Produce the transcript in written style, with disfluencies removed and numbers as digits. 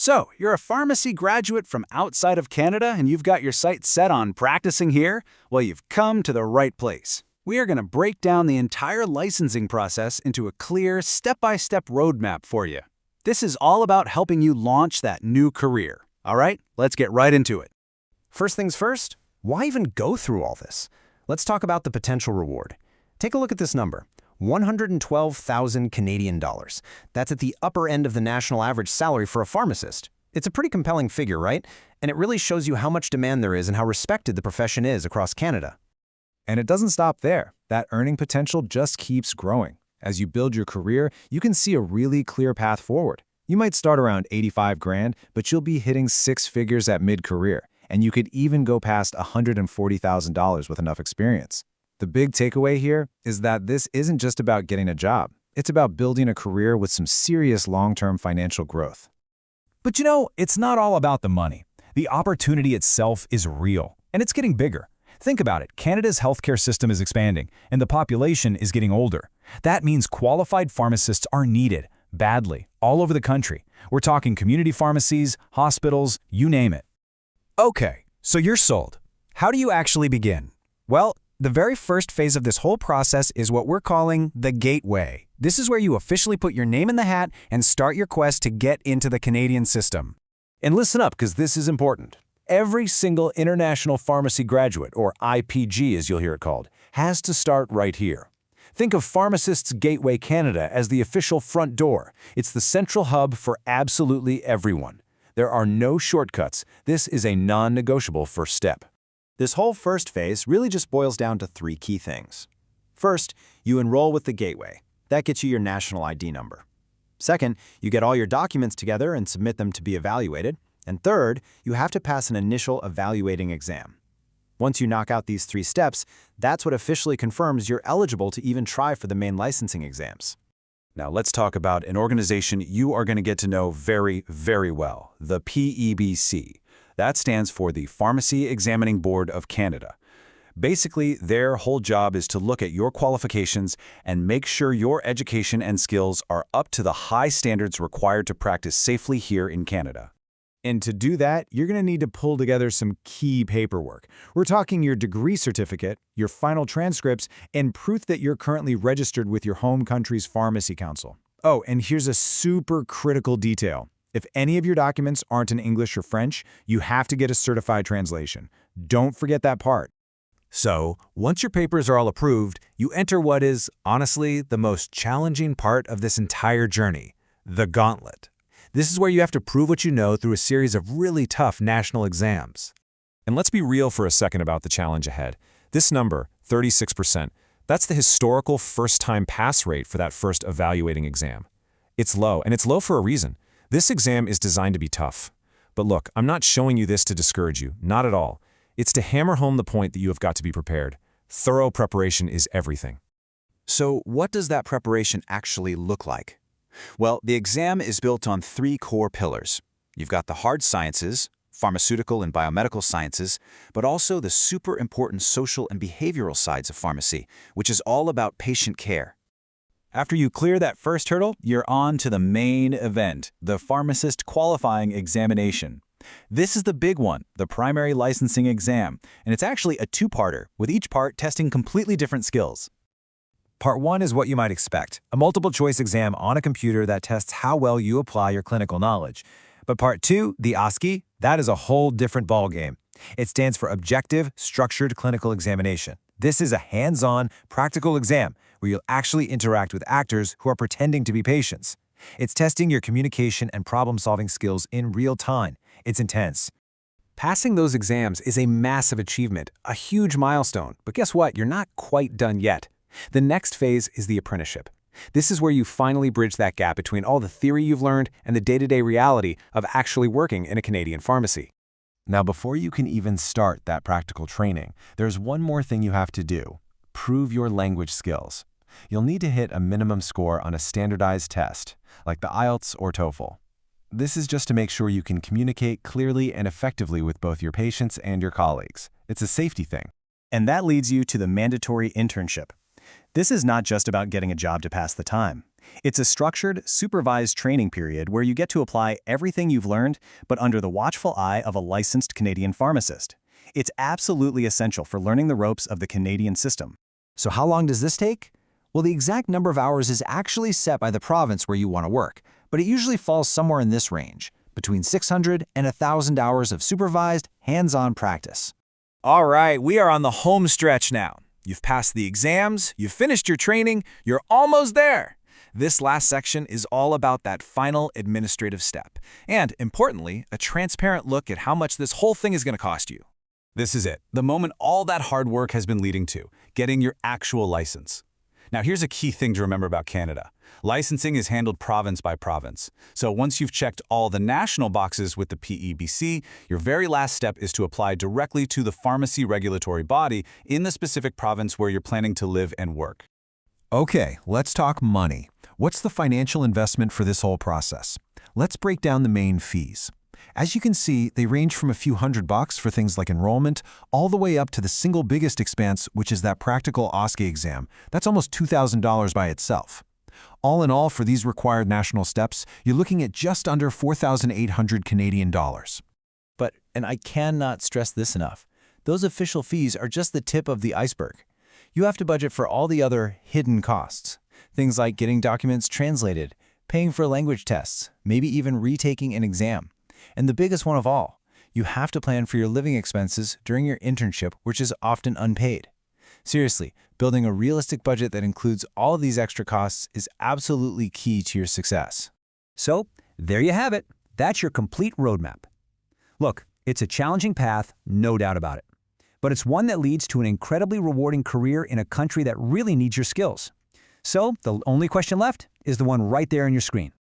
So, you're a pharmacy graduate from outside of Canada and you've got your sights set on practicing here? Well, you've come to the right place. We are going to break down the entire licensing process into a clear, step-by-step roadmap for you. This is all about helping you launch that new career. All right, let's get right into it. First things first, why even go through all this? Let's talk about the potential reward. Take a look at this number, 112,000 Canadian dollars. That's at the upper end of the national average salary for a pharmacist. It's a pretty compelling figure, right? And it really shows you how much demand there is and how respected the profession is across Canada. And it doesn't stop there. That earning potential just keeps growing. As you build your career, you can see a really clear path forward. You might start around 85 grand, but you'll be hitting six figures at mid-career, and you could even go past $140,000 with enough experience. The big takeaway here is that this isn't just about getting a job. It's about building a career with some serious long-term financial growth. But you know, it's not all about the money. The opportunity itself is real, and it's getting bigger. Think about it. Canada's healthcare system is expanding, and the population is getting older. That means qualified pharmacists are needed, badly, all over the country. We're talking community pharmacies, hospitals, you name it. Okay, so you're sold. How do you actually begin? Well, the very first phase of this whole process is what we're calling the gateway. This is where you officially put your name in the hat and start your quest to get into the Canadian system. And listen up, because this is important. Every single international pharmacy graduate, or IPG as you'll hear it called, has to start right here. Think of Pharmacists Gateway Canada as the official front door. It's the central hub for absolutely everyone. There are no shortcuts. This is a non-negotiable first step. This whole first phase really just boils down to three key things. First, you enroll with the Gateway. That gets you your national ID number. Second, you get all your documents together and submit them to be evaluated. And third, you have to pass an initial evaluating exam. Once you knock out these three steps, that's what officially confirms you're eligible to even try for the main licensing exams. Now let's talk about an organization you are going to get to know very, very well, the PEBC. That stands for the Pharmacy Examining Board of Canada. Basically, their whole job is to look at your qualifications and make sure your education and skills are up to the high standards required to practice safely here in Canada. And to do that, you're going to need to pull together some key paperwork. We're talking your degree certificate, your final transcripts, and proof that you're currently registered with your home country's pharmacy council. Oh, and here's a super critical detail. If any of your documents aren't in English or French, you have to get a certified translation. Don't forget that part. So, once your papers are all approved, you enter what is, honestly, the most challenging part of this entire journey, the gauntlet. This is where you have to prove what you know through a series of really tough national exams. And let's be real for a second about the challenge ahead. This number, 36%, that's the historical first-time pass rate for that first evaluating exam. It's low, and it's low for a reason. This exam is designed to be tough. But look, I'm not showing you this to discourage you, not at all. It's to hammer home the point that you have got to be prepared. Thorough preparation is everything. So what does that preparation actually look like? Well, the exam is built on three core pillars. You've got the hard sciences, pharmaceutical and biomedical sciences, but also the super important social and behavioral sides of pharmacy, which is all about patient care. After you clear that first hurdle, you're on to the main event, the Pharmacist Qualifying Examination. This is the big one, the primary licensing exam, and it's actually a two-parter, with each part testing completely different skills. Part 1 is what you might expect, a multiple-choice exam on a computer that tests how well you apply your clinical knowledge. But Part 2, the OSCE, that is a whole different ballgame. It stands for Objective Structured Clinical Examination. This is a hands-on, practical exam where you'll actually interact with actors who are pretending to be patients. It's testing your communication and problem-solving skills in real time. It's intense. Passing those exams is a massive achievement, a huge milestone. But guess what? You're not quite done yet. The next phase is the apprenticeship. This is where you finally bridge that gap between all the theory you've learned and the day-to-day reality of actually working in a Canadian pharmacy. Now, before you can even start that practical training, there's one more thing you have to do. Prove your language skills. You'll need to hit a minimum score on a standardized test, like the IELTS or TOEFL. This is just to make sure you can communicate clearly and effectively with both your patients and your colleagues. It's a safety thing. And that leads you to the mandatory internship. This is not just about getting a job to pass the time. It's a structured, supervised training period where you get to apply everything you've learned, but under the watchful eye of a licensed Canadian pharmacist. It's absolutely essential for learning the ropes of the Canadian system. So how long does this take? Well, the exact number of hours is actually set by the province where you want to work, but it usually falls somewhere in this range, between 600 and 1,000 hours of supervised, hands-on practice. All right, we are on the home stretch now. You've passed the exams, you've finished your training, you're almost there. This last section is all about that final administrative step, and, importantly, a transparent look at how much this whole thing is going to cost you. This is it, the moment all that hard work has been leading to, getting your actual license. Now, here's a key thing to remember about Canada. Licensing is handled province by province. So once you've checked all the national boxes with the PEBC, your very last step is to apply directly to the pharmacy regulatory body in the specific province where you're planning to live and work. Okay, let's talk money. What's the financial investment for this whole process? Let's break down the main fees. As you can see, they range from a few $100 for things like enrollment, all the way up to the single biggest expense, which is that practical OSCE exam. That's almost $2,000 by itself. All in all, for these required national steps, you're looking at just under 4,800 Canadian dollars. But, and I cannot stress this enough, those official fees are just the tip of the iceberg. You have to budget for all the other hidden costs. Things like getting documents translated, paying for language tests, maybe even retaking an exam. And the biggest one of all, you have to plan for your living expenses during your internship, which is often unpaid. Seriously, building a realistic budget that includes all of these extra costs is absolutely key to your success. So, there you have it. That's your complete roadmap. Look, it's a challenging path, no doubt about it. But it's one that leads to an incredibly rewarding career in a country that really needs your skills. So, the only question left is the one right there on your screen.